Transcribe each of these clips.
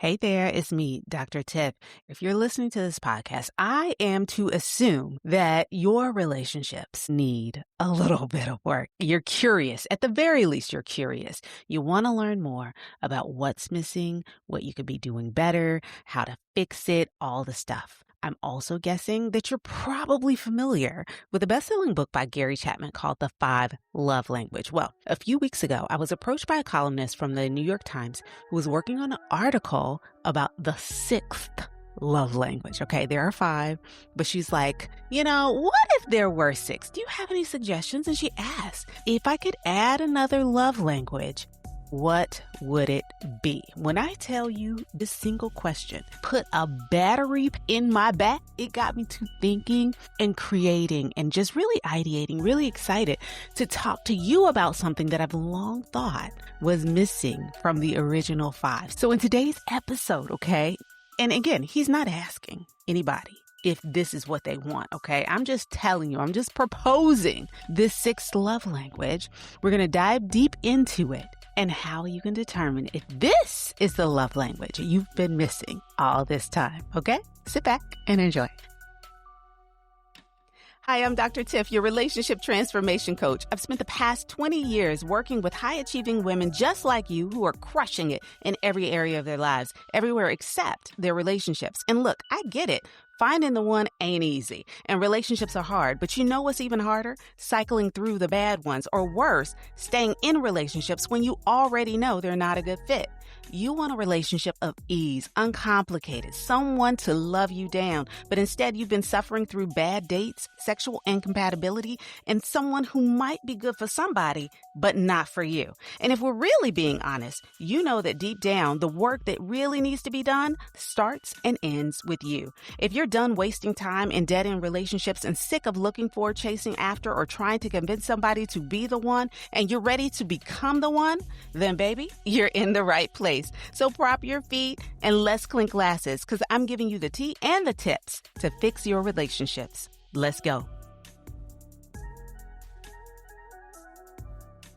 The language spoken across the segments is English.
Hey there, it's me, Dr. Tiff. If you're listening to this podcast, I am to assume that your relationships need a little bit of work. You're curious. At the very least, you're curious. You want to learn more about what's missing, what you could be doing better, how to fix it, all the stuff. I'm also guessing that you're probably familiar with a best-selling book by Gary Chapman called The 5 Love Language. Well, a few weeks ago, I was approached by a columnist from the New York Times who was working on an article about the 6th love language. Okay, there are 5, but she's like, what if there were 6? Do you have any suggestions? And she asked, if I could add another love language, what would it be? When I tell you this single question put a battery in my back, it got me to thinking and creating and just really ideating, really excited to talk to you about something that I've long thought was missing from the original 5. So in today's episode, okay, and again, he's not asking anybody if this is what they want, okay? I'm just telling you, I'm just proposing this 6th love language. We're going to dive deep into it and how you can determine if this is the love language you've been missing all this time, okay? Sit back and enjoy. Hi, I'm Dr. Tiff, your relationship transformation coach. I've spent the past 20 years working with high-achieving women just like you who are crushing it in every area of their lives, everywhere except their relationships. And look, I get it. Finding the one ain't easy, and relationships are hard. But you know what's even harder? Cycling through the bad ones, or worse, staying in relationships when you already know they're not a good fit. You want a relationship of ease, uncomplicated, someone to love you down, but instead you've been suffering through bad dates, sexual incompatibility, and someone who might be good for somebody, but not for you. And if we're really being honest, you know that deep down, the work that really needs to be done starts and ends with you. If you're done wasting time in dead-end relationships and sick of looking for, chasing after, or trying to convince somebody to be the one, and you're ready to become the one, then baby, you're in the right place. So prop your feet and let's clink glasses, because I'm giving you the tea and the tips to fix your relationships. Let's go.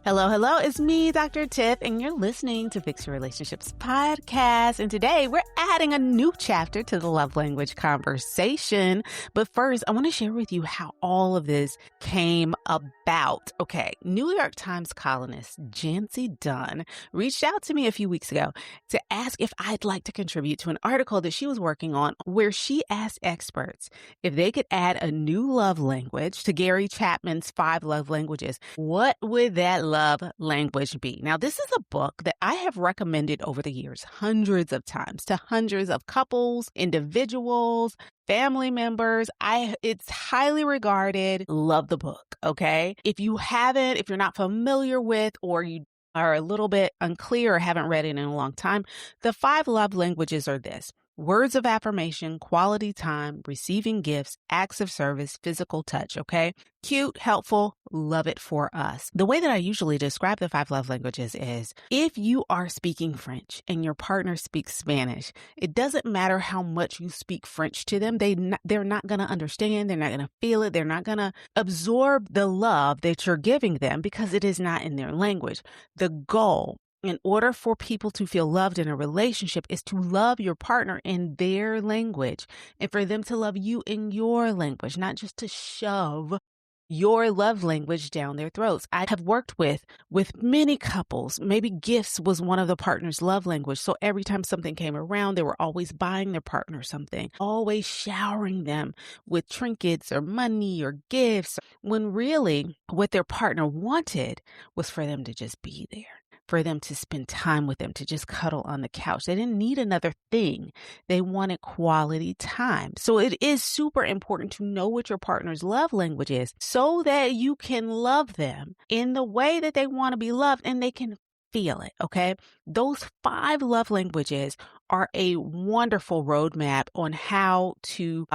Hello, it's me, Dr. Tiff, and you're listening to Fix Your Relationships podcast. And today we're adding a new chapter to the love language conversation. But first, I want to share with you how all of this came about. Okay, New York Times columnist Jancy Dunn reached out to me a few weeks ago to ask if I'd like to contribute to an article that she was working on where she asked experts if they could add a new love language to Gary Chapman's 5 love languages. What would that love language be? Now, this is a book that I have recommended over the years hundreds of times to hundreds of couples, individuals, family members. It's highly regarded. Love the book, okay? If you're not familiar with, or you are a little bit unclear or haven't read it in a long time, the 5 love languages are this: words of affirmation, quality time, receiving gifts, acts of service, physical touch, okay? Cute, helpful, love it for us. The way that I usually describe the 5 love languages is if you are speaking French and your partner speaks Spanish, it doesn't matter how much you speak French to them. They're not going to understand. They're not going to feel it. They're not going to absorb the love that you're giving them because it is not in their language. The goal, in order for people to feel loved in a relationship, is to love your partner in their language and for them to love you in your language, not just to shove your love language down their throats. I have worked with many couples. Maybe gifts was one of the partner's love language. So every time something came around, they were always buying their partner something, always showering them with trinkets or money or gifts, when really what their partner wanted was for them to just be there, for them to spend time with them, to just cuddle on the couch. They didn't need another thing. They wanted quality time. So it is super important to know what your partner's love language is so that you can love them in the way that they want to be loved and they can feel it, okay? Those 5 love languages are a wonderful roadmap on how to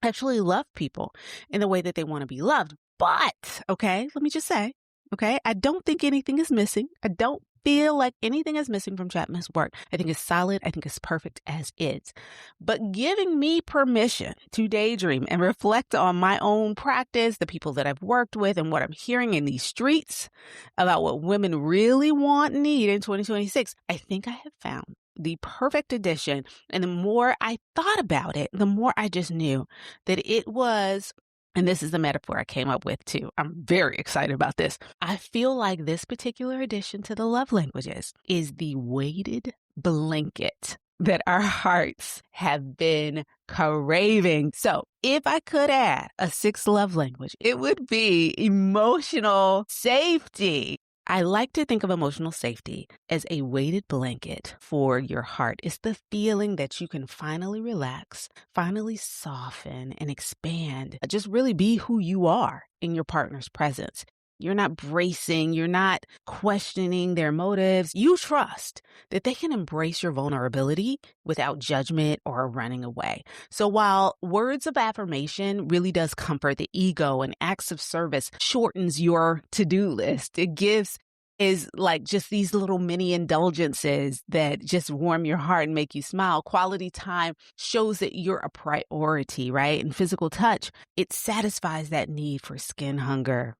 actually love people in the way that they want to be loved. But, okay, let me just say, okay, I don't think anything is missing. I don't feel like anything is missing from Chapman's work. I think it's solid. I think it's perfect as is. But giving me permission to daydream and reflect on my own practice, the people that I've worked with, and what I'm hearing in these streets about what women really want and need in 2026, I think I have found the perfect addition. And the more I thought about it, the more I just knew that it was, and this is the metaphor I came up with too. I'm very excited about this. I feel like this particular addition to the love languages is the weighted blanket that our hearts have been craving. So if I could add a sixth love language, it would be emotional safety. I like to think of emotional safety as a weighted blanket for your heart. It's the feeling that you can finally relax, finally soften and expand, just really be who you are in your partner's presence. You're not bracing. You're not questioning their motives. You trust that they can embrace your vulnerability without judgment or running away. So while words of affirmation really does comfort the ego and acts of service shortens your to-do list, it gives is like just these little mini indulgences that just warm your heart and make you smile. Quality time shows that you're a priority, right? And physical touch, it satisfies that need for skin hunger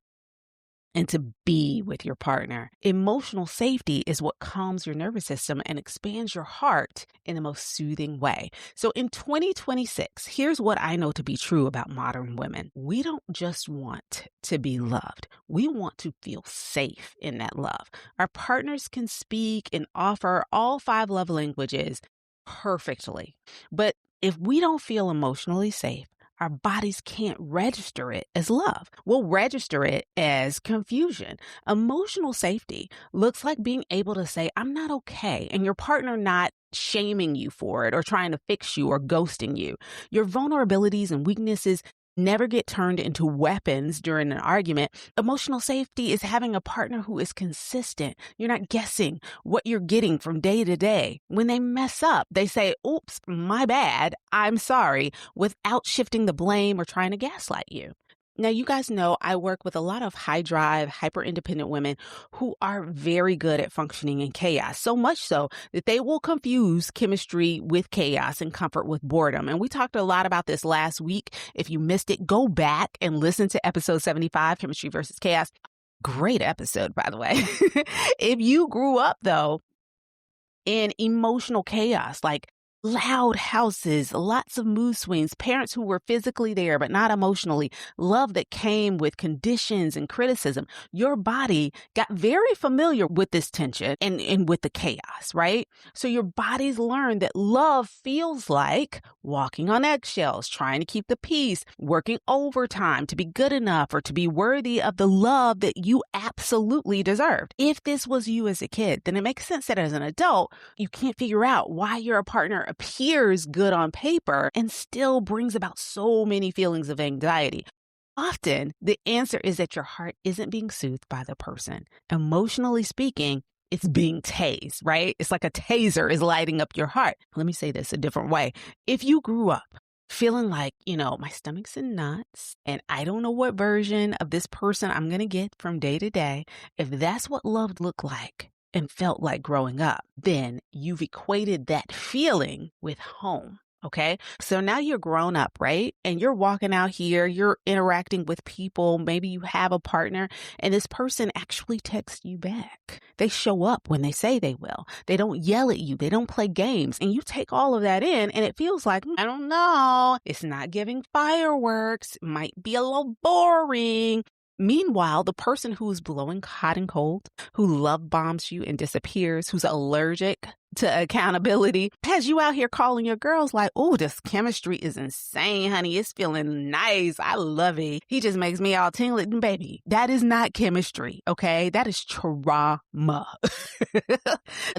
and to be with your partner. Emotional safety is what calms your nervous system and expands your heart in the most soothing way. So in 2026, here's what I know to be true about modern women. We don't just want to be loved. We want to feel safe in that love. Our partners can speak and offer all 5 love languages perfectly. But if we don't feel emotionally safe, our bodies can't register it as love. We'll register it as confusion. Emotional safety looks like being able to say, I'm not okay, and your partner not shaming you for it or trying to fix you or ghosting you. Your vulnerabilities and weaknesses never get turned into weapons during an argument. Emotional safety is having a partner who is consistent. You're not guessing what you're getting from day to day. When they mess up, they say, oops, my bad, I'm sorry, without shifting the blame or trying to gaslight you. Now, you guys know I work with a lot of high drive, hyper independent women who are very good at functioning in chaos, so much so that they will confuse chemistry with chaos and comfort with boredom. And we talked a lot about this last week. If you missed it, go back and listen to episode 75, Chemistry versus Chaos. Great episode, by the way. If you grew up, though, in emotional chaos, like loud houses, lots of mood swings, parents who were physically there but not emotionally, love that came with conditions and criticism. Your body got very familiar with this tension and with the chaos, right? So your bodies learned that love feels like walking on eggshells, trying to keep the peace, working overtime to be good enough or to be worthy of the love that you absolutely deserved. If this was you as a kid, then it makes sense that as an adult, you can't figure out why your partner appears good on paper and still brings about so many feelings of anxiety. Often, the answer is that your heart isn't being soothed by the person. Emotionally speaking, it's being tased, right? It's like a taser is lighting up your heart. Let me say this a different way. If you grew up feeling like, my stomach's in knots and I don't know what version of this person I'm going to get from day to day, if that's what love looked like and felt like growing up, then you've equated that feeling with home. Okay. So now you're grown up, right? And you're walking out here, you're interacting with people. Maybe you have a partner and this person actually texts you back. They show up when they say they will. They don't yell at you. They don't play games. And you take all of that in and it feels like, I don't know, it's not giving fireworks. It might be a little boring. Meanwhile, the person who's blowing hot and cold, who love bombs you and disappears, who's allergic to accountability, has you out here calling your girls like, oh, this chemistry is insane, honey. It's feeling nice. I love it. He just makes me all tingly. Baby, that is not chemistry, okay? That is trauma.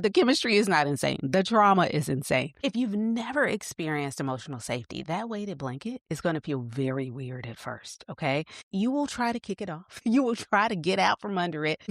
The chemistry is not insane. The trauma is insane. If you've never experienced emotional safety, that weighted blanket is going to feel very weird at first, okay? You will try to kick it off. You will try to get out from under it.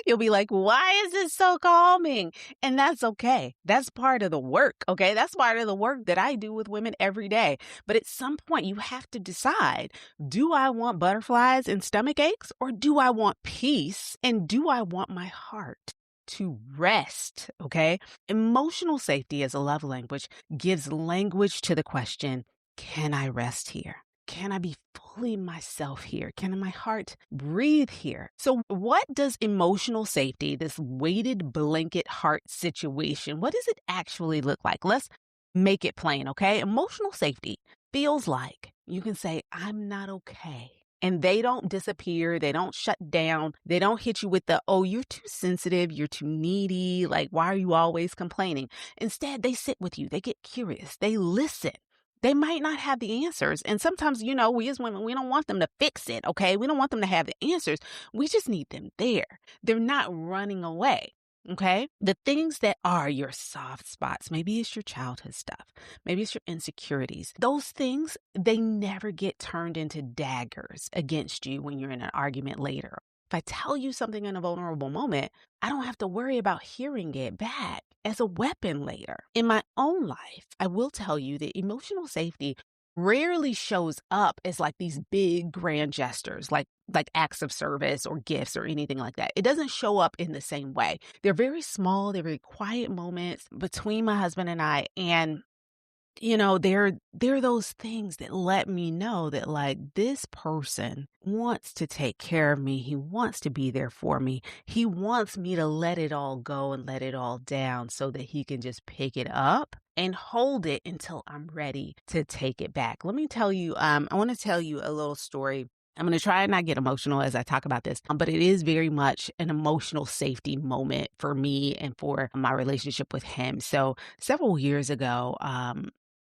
You'll be like, why is it so calming? And that's okay. That's part of the work, okay? That's part of the work that I do with women every day. But at some point, you have to decide, do I want butterflies and stomach aches, or do I want peace? And do I want my heart to rest, okay? Emotional safety as a love language gives language to the question, can I rest here? can I be fully myself here? Can my heart breathe here? So what does emotional safety, this weighted blanket heart situation, what does it actually look like? Let's make it plain, okay? Emotional safety feels like you can say, I'm not okay. And they don't disappear. They don't shut down. They don't hit you with the, oh, you're too sensitive. You're too needy. Like, why are you always complaining? Instead, they sit with you. They get curious. They listen. They might not have the answers. And sometimes, we as women, we don't want them to fix it, okay? We don't want them to have the answers. We just need them there. They're not running away. Okay. The things that are your soft spots, maybe it's your childhood stuff. Maybe it's your insecurities. Those things, they never get turned into daggers against you when you're in an argument later. If I tell you something in a vulnerable moment, I don't have to worry about hearing it back as a weapon later. In my own life, I will tell you that emotional safety rarely shows up as like these big grand gestures, like acts of service or gifts or anything like that. It doesn't show up in the same way. They're very small, they're very quiet moments between my husband and I. And they're those things that let me know that like this person wants to take care of me. He wants to be there for me. He wants me to let it all go and let it all down so that he can just pick it up and hold it until I'm ready to take it back. Let me tell you, I want to tell you a little story. I'm going to try and not get emotional as I talk about this, but it is very much an emotional safety moment for me and for my relationship with him. So several years ago,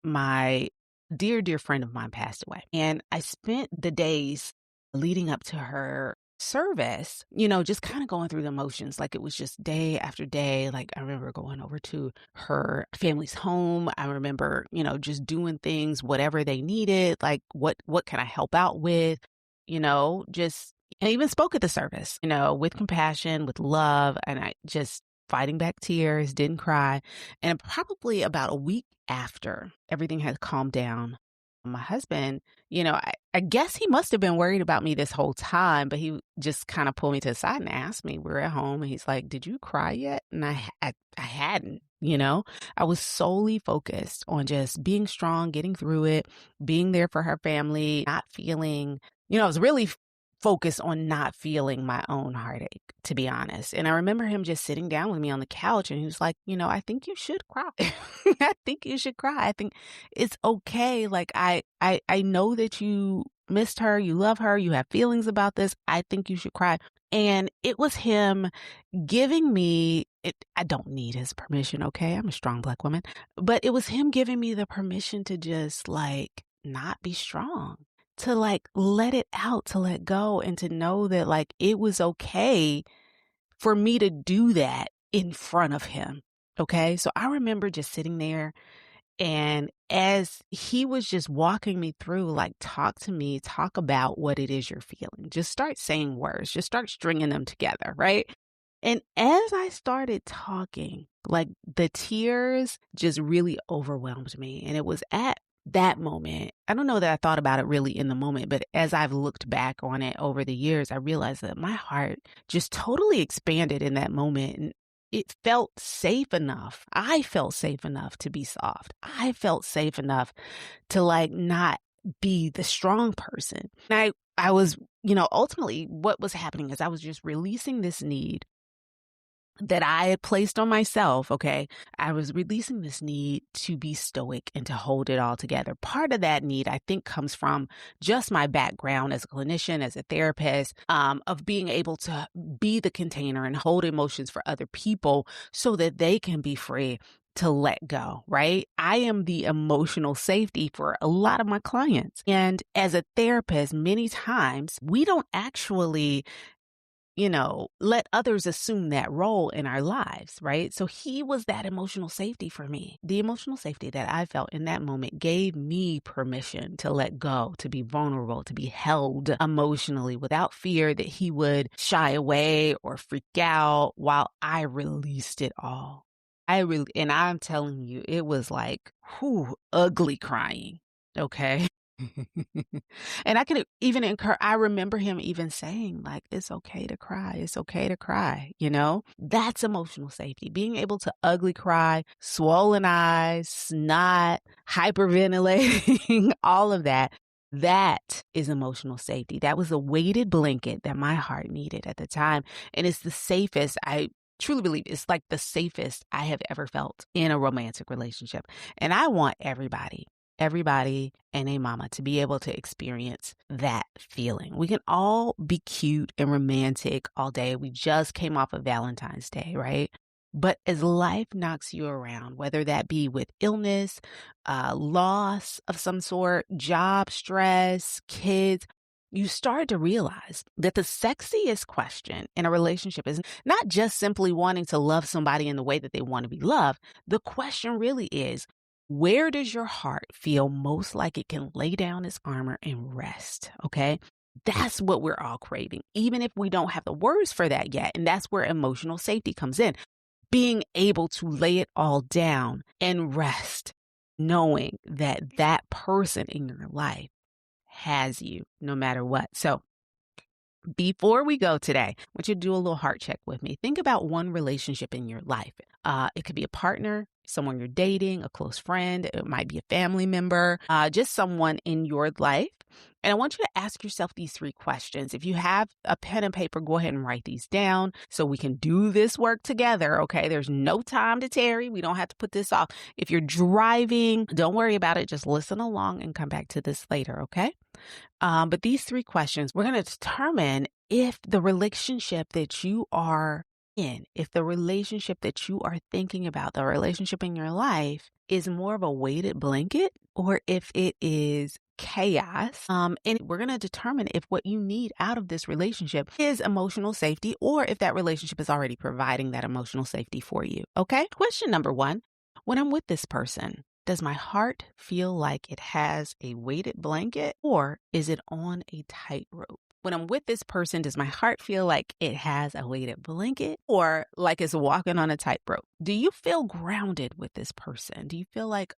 my dear friend of mine passed away, and I spent the days leading up to her service, just kind of going through the motions. Like it was just day after day. Like I remember going over to her family's home. I remember, just doing things, whatever they needed. Like what can I help out with? I even spoke at the service, with compassion, with love, and I just fighting back tears, didn't cry. And probably about a week after everything had calmed down, my husband, I guess he must have been worried about me this whole time, but he just kind of pulled me to the side and asked me, we're at home, and he's like, did you cry yet? And I hadn't, I was solely focused on just being strong, getting through it, being there for her family, not feeling, I was really focused on not feeling my own heartache, to be honest. And I remember him just sitting down with me on the couch and he was like, I think you should cry. I think you should cry. I think it's okay. Like I know that you missed her, you love her, you have feelings about this. I think you should cry. And it was him giving me it. I don't need his permission. Okay. I'm a strong Black woman, but it was him giving me the permission to just like not be strong, to like let it out, to let go, and to know that like it was okay for me to do that in front of him. Okay. So I remember just sitting there, and as he was just walking me through, like, talk to me, talk about what it is you're feeling. Just start saying words, just start stringing them together. Right. And as I started talking, like the tears just really overwhelmed me. And it was at that moment, I don't know that I thought about it really in the moment, but as I've looked back on it over the years, I realized that my heart just totally expanded in that moment. And it felt safe enough. I felt safe enough to be soft. I felt safe enough to like not be the strong person. And I was, ultimately what was happening is I was just releasing this need that I had placed on myself. Okay. I was releasing this need to be stoic and to hold it all together. Part of that need, I think, comes from just my background as a clinician, as a therapist, of being able to be the container and hold emotions for other people so that they can be free to let go, right? I am the emotional safety for a lot of my clients. And as a therapist, many times we don't actually let others assume that role in our lives, right? So he was that emotional safety for me. The emotional safety that I felt in that moment gave me permission to let go, to be vulnerable, to be held emotionally without fear that he would shy away or freak out while I released it all. And I'm telling you, it was like, ugly crying. Okay. And I could even I remember him even saying like, it's okay to cry. It's okay to cry. That's emotional safety. Being able to ugly cry, swollen eyes, snot, hyperventilating, all of that. That is emotional safety. That was a weighted blanket that my heart needed at the time. And it's the safest, I truly believe it's like the safest I have ever felt in a romantic relationship. And I want everybody and a mama to be able to experience that feeling. We can all be cute and romantic all day. We just came off of Valentine's Day, right? But as life knocks you around, whether that be with illness, loss of some sort, job stress, kids, you start to realize that the sexiest question in a relationship is not just simply wanting to love somebody in the way that they want to be loved. The question really is, where does your heart feel most like it can lay down its armor and rest? Okay. That's what we're all craving, even if we don't have the words for that yet. And that's where emotional safety comes in. Being able to lay it all down and rest, knowing that that person in your life has you no matter what. So before we go today, I want you to do a little heart check with me. Think about one relationship in your life. It could be a partner, someone you're dating, a close friend. It might be a family member, just someone in your life. And I want you to ask yourself these 3 questions. If you have a pen and paper, go ahead and write these down so we can do this work together, okay? There's no time to tarry. We don't have to put this off. If you're driving, don't worry about it. Just listen along and come back to this later, okay? But these 3 questions, we're going to determine if the relationship that you are in, if the relationship that you are thinking about, the relationship in your life is more of a weighted blanket or if it is chaos. And we're going to determine if what you need out of this relationship is emotional safety or if that relationship is already providing that emotional safety for you. Okay. Question number 1, when I'm with this person, does my heart feel like it has a weighted blanket or is it on a tightrope? When I'm with this person, does my heart feel like it has a weighted blanket or like it's walking on a tightrope? Do you feel grounded with this person? Do you feel like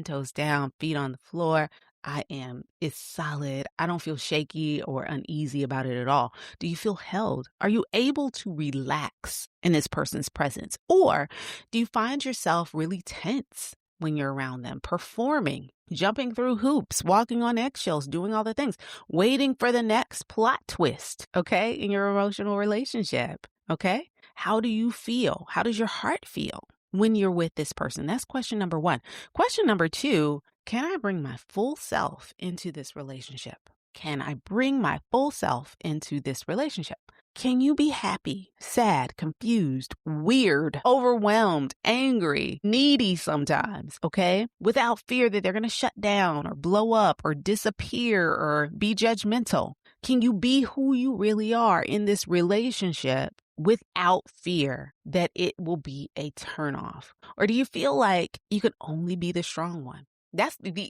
toes down, feet on the floor? It's solid. I don't feel shaky or uneasy about it at all. Do you feel held? Are you able to relax in this person's presence? Or do you find yourself really tense when you're around them, performing, jumping through hoops, walking on eggshells, doing all the things, waiting for the next plot twist, okay, in your emotional relationship, okay? How do you feel? How does your heart feel when you're with this person? That's question number 1. Question number 2, can I bring my full self into this relationship? Can I bring my full self into this relationship? Can you be happy, sad, confused, weird, overwhelmed, angry, needy sometimes, okay? Without fear that they're going to shut down or blow up or disappear or be judgmental. Can you be who you really are in this relationship without fear that it will be a turnoff? Or do you feel like you can only be the strong one?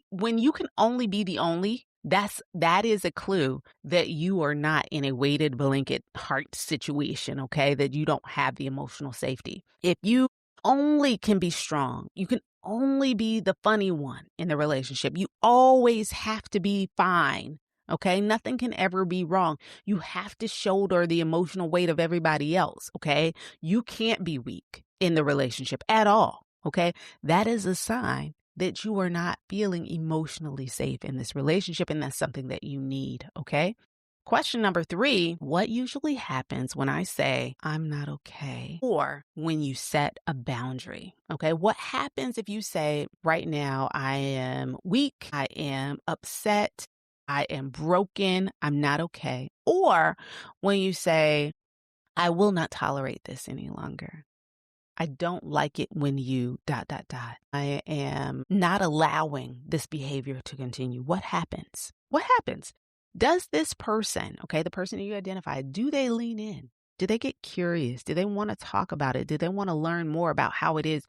When you can only be the only, that is a clue that you are not in a weighted blanket heart situation, okay? That you don't have the emotional safety. If you only can be strong, you can only be the funny one in the relationship. You always have to be fine, okay? Nothing can ever be wrong. You have to shoulder the emotional weight of everybody else, okay? You can't be weak in the relationship at all, okay? That is a sign that you are not feeling emotionally safe in this relationship, and that's something that you need, okay? Question number 3, what usually happens when I say, I'm not okay, or when you set a boundary, okay? What happens if you say, right now, I am weak, I am upset, I am broken, I'm not okay, or when you say, I will not tolerate this any longer. I don't like it when you ... I am not allowing this behavior to continue. What happens? What happens? Does this person, okay, the person that you identify, do they lean in? Do they get curious? Do they want to talk about it? Do they want to learn more about how it is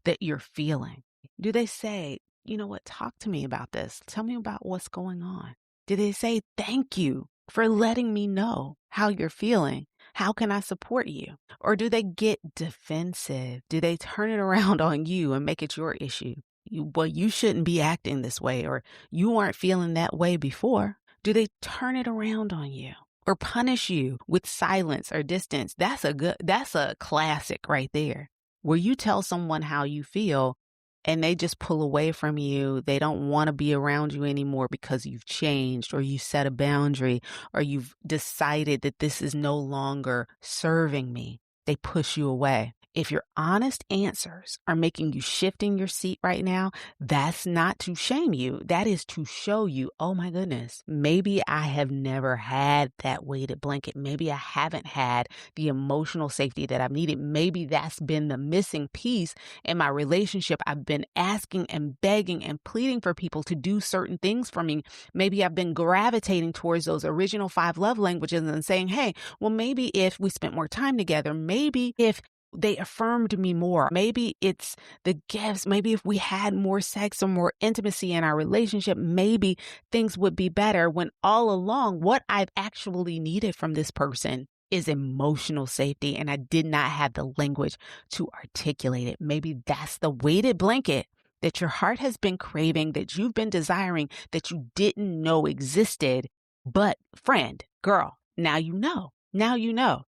that you're feeling? Do they say, you know what, talk to me about this. Tell me about what's going on. Do they say, thank you for letting me know how you're feeling? How can I support you? Or do they get defensive? Do they turn it around on you and make it your issue? You shouldn't be acting this way, or you weren't feeling that way before. Do they turn it around on you or punish you with silence or distance? That's a classic right there, where you tell someone how you feel and they just pull away from you. They don't want to be around you anymore because you've changed or you set a boundary or you've decided that this is no longer serving me. They push you away. If your honest answers are making you shift in your seat right now, that's not to shame you. That is to show you, oh my goodness, maybe I have never had that weighted blanket. Maybe I haven't had the emotional safety that I've needed. Maybe that's been the missing piece in my relationship. I've been asking and begging and pleading for people to do certain things for me. Maybe I've been gravitating towards those original 5 love languages and saying, hey, well, maybe if we spent more time together, maybe if they affirmed me more. Maybe it's the gifts. Maybe if we had more sex or more intimacy in our relationship, maybe things would be better, when all along what I've actually needed from this person is emotional safety, and I did not have the language to articulate it. Maybe that's the weighted blanket that your heart has been craving, that you've been desiring, that you didn't know existed. But friend, girl, now you know. Now you know.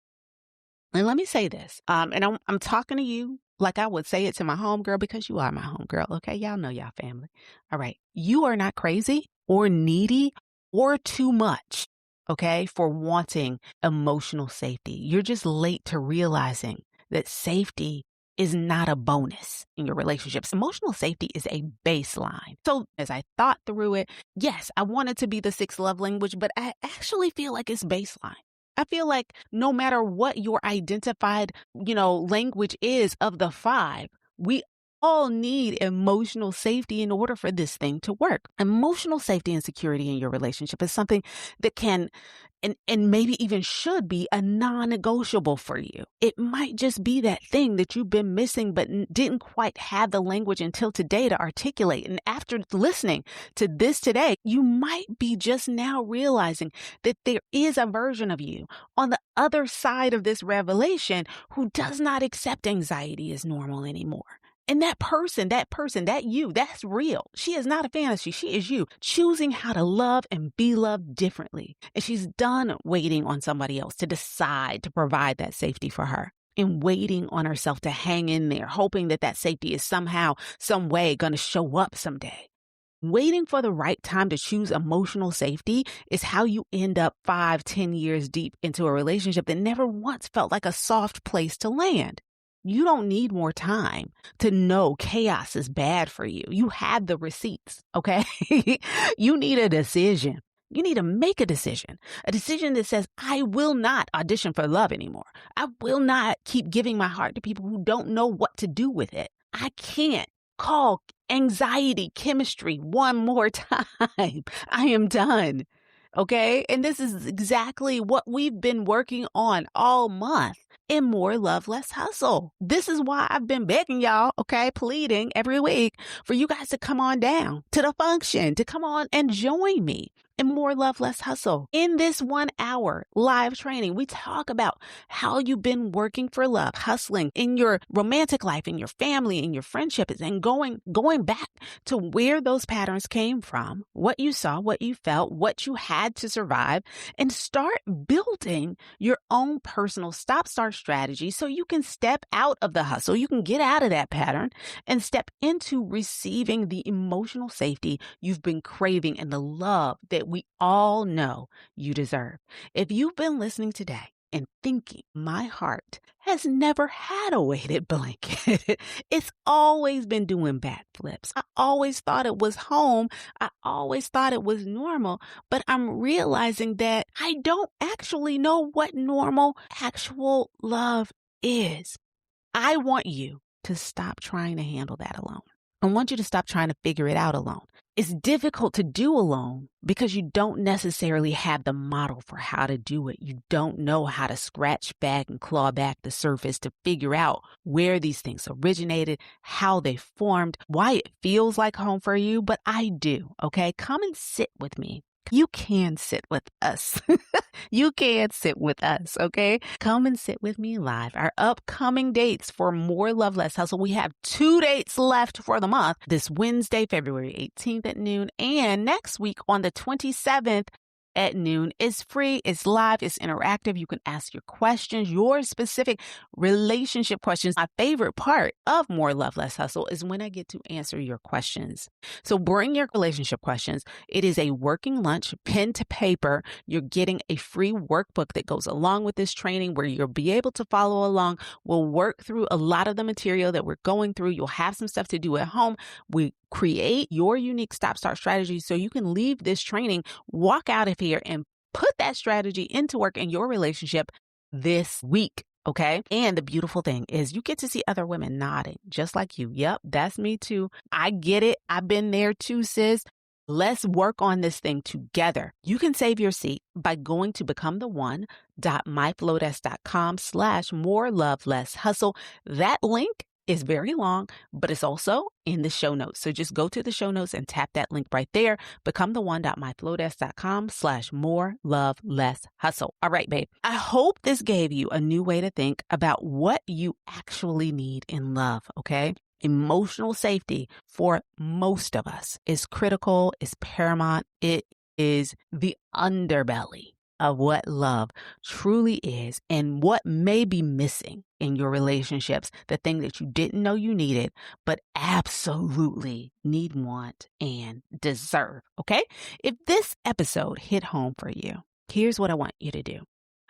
And let me say this, and I'm talking to you like I would say it to my homegirl, because you are my homegirl, okay? Y'all know y'all family. All right. You are not crazy or needy or too much, okay, for wanting emotional safety. You're just late to realizing that safety is not a bonus in your relationships. Emotional safety is a baseline. So as I thought through it, yes, I wanted to be the 6th love language, but I actually feel like it's baseline. I feel like no matter what your identified, language is of the 5, we all need emotional safety in order for this thing to work. Emotional safety and security in your relationship is something that can and maybe even should be a non-negotiable for you. It might just be that thing that you've been missing but didn't quite have the language until today to articulate. And after listening to this today, you might be just now realizing that there is a version of you on the other side of this revelation who does not accept anxiety as normal anymore. And that person, that you, that's real. She is not a fantasy. She is you choosing how to love and be loved differently. And she's done waiting on somebody else to decide to provide that safety for her, and waiting on herself to hang in there, hoping that that safety is somehow, some way going to show up someday. Waiting for the right time to choose emotional safety is how you end up 5-10 years deep into a relationship that never once felt like a soft place to land. You don't need more time to know chaos is bad for you. You have the receipts, okay? You need a decision. You need to make a decision that says, I will not audition for love anymore. I will not keep giving my heart to people who don't know what to do with it. I can't call anxiety chemistry one more time. I am done. Okay? And this is exactly what we've been working on all month in More Love, Less Hustle. This is why I've been begging y'all, okay, pleading every week for you guys to come on down to the function, to come on and join me in More Love, Less Hustle. In this 1 hour live training, we talk about how you've been working for love, hustling in your romantic life, in your family, in your friendships, and going back to where those patterns came from, what you saw, what you felt, what you had to survive, and start building your own personal stop-start strategy so you can step out of the hustle, you can get out of that pattern and step into receiving the emotional safety you've been craving and the love that we all know you deserve. If you've been listening today and thinking, my heart has never had a weighted blanket, it's always been doing backflips. I always thought it was home. I always thought it was normal, but I'm realizing that I don't actually know what normal, actual love is. I want you to stop trying to handle that alone. I want you to stop trying to figure it out alone. It's difficult to do alone because you don't necessarily have the model for how to do it. You don't know how to scratch back and claw back the surface to figure out where these things originated, how they formed, why it feels like home for you. But I do, okay? Come and sit with me. You can sit with us. You can sit with us, okay? Come and sit with me live. Our upcoming dates for More Love, Less Hustle. We have 2 dates left for the month. This Wednesday, February 18th at noon, and next week on the 27th at noon. It's free, it's live, it's interactive. You can ask your questions, your specific relationship questions. My favorite part of More Love, Less Hustle is when I get to answer your questions. So bring your relationship questions. It is a working lunch, pen to paper. You're getting a free workbook that goes along with this training where you'll be able to follow along. We'll work through a lot of the material that we're going through. You'll have some stuff to do at home. We create your unique stop-start strategy so you can leave this training, walk out of here, and put that strategy into work in your relationship this week. Okay. And the beautiful thing is you get to see other women nodding just like you. Yep. That's me too. I get it. I've been there too, sis. Let's work on this thing together. You can save your seat by going to becometheone.myflowdesk.com/more-love-less-hustle. That link is very long, but it's also in the show notes. So just go to the show notes and tap that link right there. becometheone.myflowdesk.com/more-love-less-hustle. All right, babe. I hope this gave you a new way to think about what you actually need in love. Okay. Emotional safety for most of us is critical, is paramount. It is the underbelly of what love truly is and what may be missing in your relationships, the thing that you didn't know you needed, but absolutely need, want, and deserve. Okay? If this episode hit home for you, here's what I want you to do.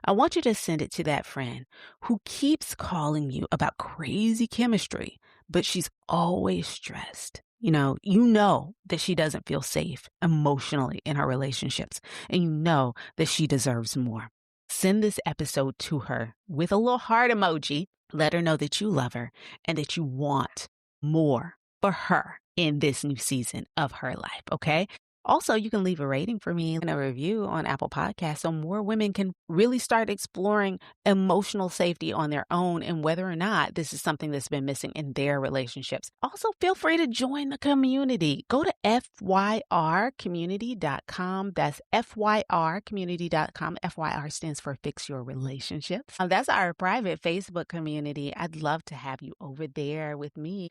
I want you to send it to that friend who keeps calling you about crazy chemistry, but she's always stressed. You know that she doesn't feel safe emotionally in her relationships, and you know that she deserves more. Send this episode to her with a little heart emoji. Let her know that you love her and that you want more for her in this new season of her life. Okay? Also, you can leave a rating for me and a review on Apple Podcasts so more women can really start exploring emotional safety on their own and whether or not this is something that's been missing in their relationships. Also, feel free to join the community. Go to FYRcommunity.com. That's FYRcommunity.com. FYR stands for Fix Your Relationships. That's our private Facebook community. I'd love to have you over there with me,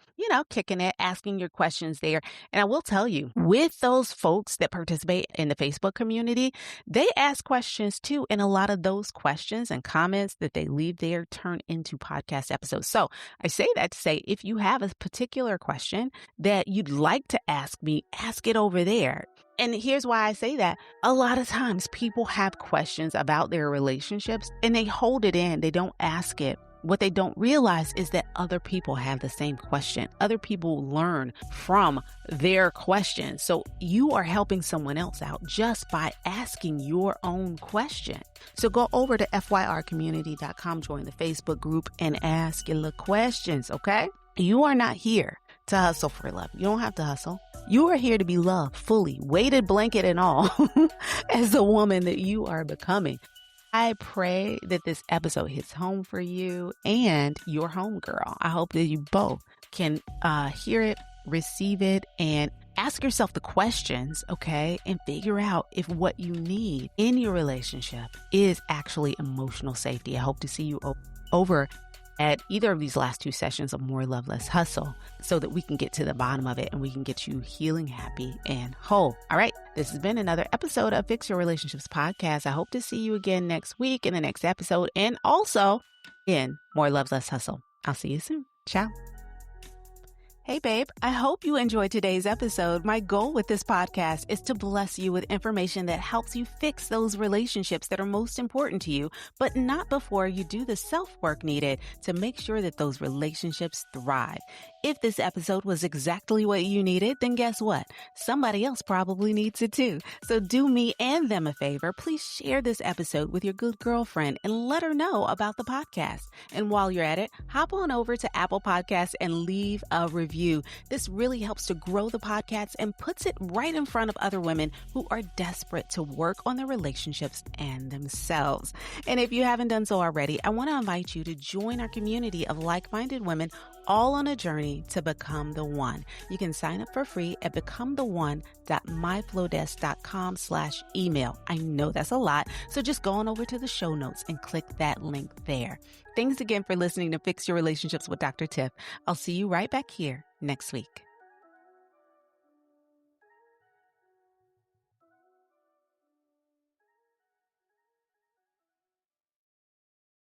kicking it, asking your questions there. And I will tell you, with those folks that participate in the Facebook community, they ask questions too. And a lot of those questions and comments that they leave there turn into podcast episodes. So I say that to say, if you have a particular question that you'd like to ask me, ask it over there. And here's why I say that. A lot of times people have questions about their relationships and they hold it in. They don't ask it. What they don't realize is that other people have the same question. Other people learn from their questions. So you are helping someone else out just by asking your own question. So go over to FYRcommunity.com, join the Facebook group, and ask your little questions, okay? You are not here to hustle for love. You don't have to hustle. You are here to be loved fully, weighted blanket and all, as the woman that you are becoming. I pray that this episode hits home for you and your homegirl. I hope that you both can hear it, receive it, and ask yourself the questions, okay? And figure out if what you need in your relationship is actually emotional safety. I hope to see you over at either of these last two sessions of More Love, Less Hustle so that we can get to the bottom of it and we can get you healing, happy, and whole. All right. This has been another episode of Fix Your Relationships podcast. I hope to see you again next week in the next episode and also in More Love, Less Hustle. I'll see you soon. Ciao. Hey, babe, I hope you enjoyed today's episode. My goal with this podcast is to bless you with information that helps you fix those relationships that are most important to you, but not before you do the self-work needed to make sure that those relationships thrive. If this episode was exactly what you needed, then guess what? Somebody else probably needs it too. So do me and them a favor. Please share this episode with your good girlfriend and let her know about the podcast. And while you're at it, hop on over to Apple Podcasts and leave a review. This really helps to grow the podcast and puts it right in front of other women who are desperate to work on their relationships and themselves. And if you haven't done so already, I want to invite you to join our community of like-minded women all on a journey to become the one. You can sign up for free at becometheone.myflowdesk.com/email. I know that's a lot, so just go on over to the show notes and click that link there. Thanks again for listening to Fix Your Relationships with Dr. Tiff. I'll see you right back here next week.